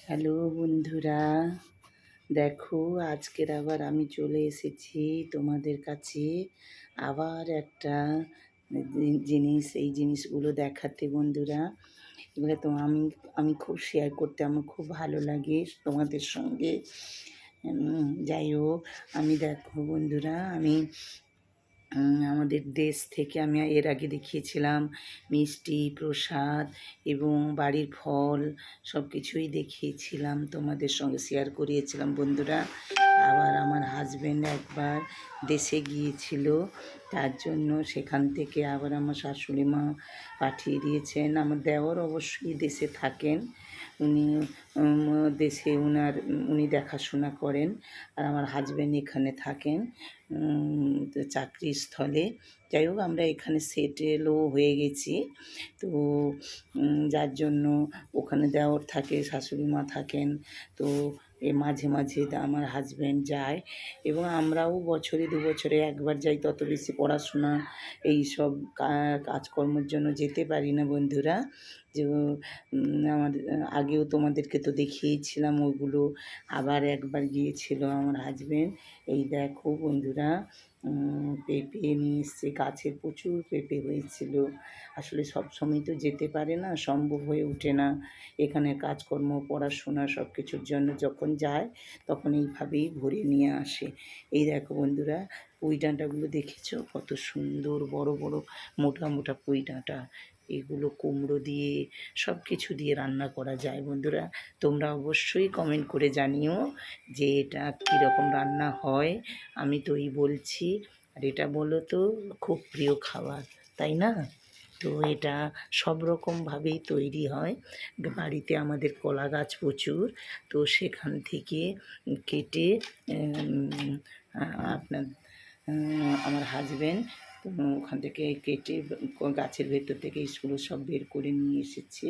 Hello বন্ধুরা, দেখো আজকের আবার আমি চলে এসেছি তোমাদের কাছে আবার একটা জিনিস, এই জিনিসগুলো দেখাতে বন্ধুরা। এগুলো তো আমি আমি খুব শেয়ার করতে আমার খুব ভালো লাগে তোমাদের সঙ্গে। যাই হোক, আমি দেখো বন্ধুরা, আমি আমাদের দেশ থেকে আমি এর আগে দেখিয়েছিলাম মিষ্টি, প্রসাদ এবং বাড়ির ফল সব কিছুই দেখিয়েছিলাম, তোমাদের সঙ্গে শেয়ার করিয়েছিলাম বন্ধুরা। আবার আমার হাজব্যান্ড একবার দেশে গিয়েছিল, তার জন্য সেখান থেকে আবার আমার শাশুড়ি মা পাঠিয়ে দিয়েছেন। আমার দেওর অবশ্যই দেশে থাকেন, উনি দেশে উনি দেখাশোনা করেন, আর আমার হাজব্যান্ড এখানে থাকেন চাকরির স্থলে। যাই হোক, আমরা এখানে সেটেলও হয়ে গেছি, তো যার জন্য ওখানে দেওর থাকে, শাশুড়ি মা থাকেন, তো মাঝে মাঝে আমার হাজব্যান্ড যায় এবং আমরাও বছরে 2 বছরে একবার যাই। তত বেশি পড়াশোনা এই সব কাজকর্মের জন্য যেতে পারি না বন্ধুরা। যে আমার আগেও তোমাদেরকে তো দেখিয়েছিলাম ওগুলো, আবার একবার গিয়েছিল আমার হাজব্যান্ড। এই দেখো বন্ধুরা, পেঁপে নিয়ে এসছে, গাছের প্রচুর পেঁপে হয়েছিল। আসলে সব সময় তো যেতে পারে না, সম্ভব হয়ে ওঠে না। এখানে কাজকর্ম, পড়াশোনা সব কিছুর জন্য যখন যায় তখন এইভাবেই ভরে নিয়ে আসে। এই দেখো বন্ধুরা, পুঁই ডাঁটাগুলো দেখেছো কত সুন্দর, বড় বড় মোটা মোটা পুঁই ডাঁটা। এগুলো কুমড়ো দিয়ে সব কিছু দিয়ে রান্না করা যায় বন্ধুরা। তোমরা অবশ্যই কমেন্ট করে জানিও যে এটা কীরকম রান্না হয়। আমি তো এই বলছি, আর এটা বলো তো খুব প্রিয় খাবার, তাই না? তো এটা সব রকমভাবেই তৈরি হয়। বাড়িতে আমাদের কলা গাছ প্রচুর, তো সেখান থেকে কেটে আপনার আমার হাজব্যান্ড ওখান থেকে কেটে গাছের ভেতর থেকে স্কুল সব বের করে নিয়ে এসেছে।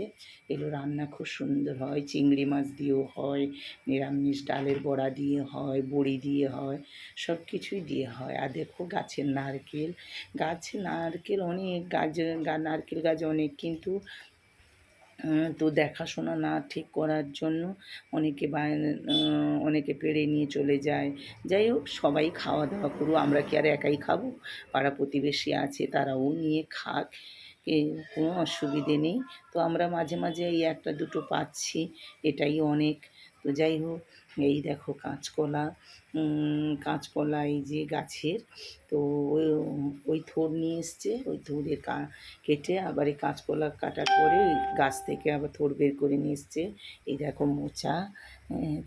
এগুলো রান্না খুব সুন্দর হয়, চিংড়ি মাছ দিয়েও হয়, নিরামিষ ডালের বড়া দিয়ে হয়, বড়ি দিয়ে হয়, সব কিছুই দিয়ে হয়। আর দেখো গাছের নারকেল, নারকেল অনেক নারকেল গাছ অনেক, কিন্তু তো দেখাশোনা না ঠিক করার জন্য অনেকে পেড়ে নিয়ে চলে যায়। যাই হোক, সবাই খাওয়া দাওয়া করুক, আমরা কি আর একাই খাবো? পাড়া প্রতিবেশী আছে, তারাও নিয়ে খাক, কোনো অসুবিধে নেই। তো আমরা মাঝে মাঝে এই একটা দুটো পাচ্ছি, এটাই অনেক। তো যাই হোক, এই দেখো কাঁচকলা, কাঁচকলা এই যে গাছের, তো ওই থোড় নিয়ে এসছে, ওই থোড়ে কেটে আবার এই কাঁচকলা কাটার পরে ওই গাছ থেকে আবার থোড় বের করে নিয়ে এসছে। এই দেখো মোচা,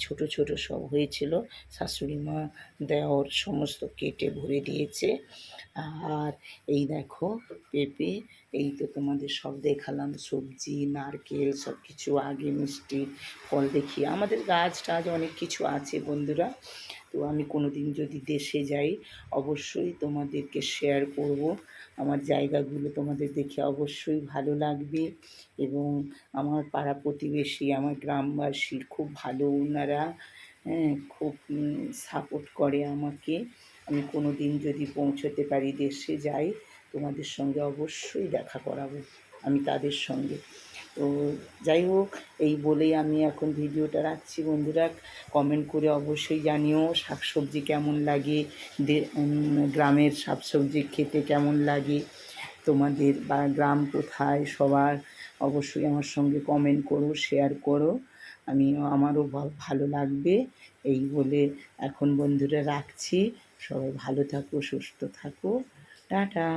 ছোট ছোট সব হয়েছিল, শাশুড়ি মা দেওর সমস্ত কেটে ভরে দিয়েছে। আর এই দেখো পেঁপে, এই তো তোমাদের সব দেখালাম, সবজি, নারকেল সব কিছু, আগে মিষ্টি ফল দেখিয়ে। আমাদের গাছ টাছ অনেক কিছু আছে বন্ধুরা। তো আমি কোনো দিন যদি দেশে যাই অবশ্যই তোমাদেরকে শেয়ার করব। আমার জায়গাগুলো তোমাদের দেখে অবশ্যই ভালো লাগবে, এবং আমার পাড়া প্রতিবেশী, আমার গ্রামবাসী খুব ভালো, ওনারা খুব সাপোর্ট করে আমাকে। আমি কোনো দিন যদি পৌঁছতে পারি, দেশে যাই, তোমাদের সঙ্গে অবশ্যই দেখা করাবো আমি তাদের সঙ্গে। তো যাই হোক, এই বলেই আমি এখন ভিডিওটা রাখছি বন্ধুরা। কমেন্ট করে অবশ্যই জানিও শাকসবজি কেমন লাগে, গ্রামের শাকসবজি খেতে কেমন লাগে তোমাদের, বা গ্রাম কোথায় সবার। অবশ্যই আমার সঙ্গে কমেন্ট করো, শেয়ার করো, আমারও ভালো লাগবে। এই বলে এখন বন্ধুরা রাখছি, সবাই ভালো থাকো, সুস্থ থাকো, টাটা।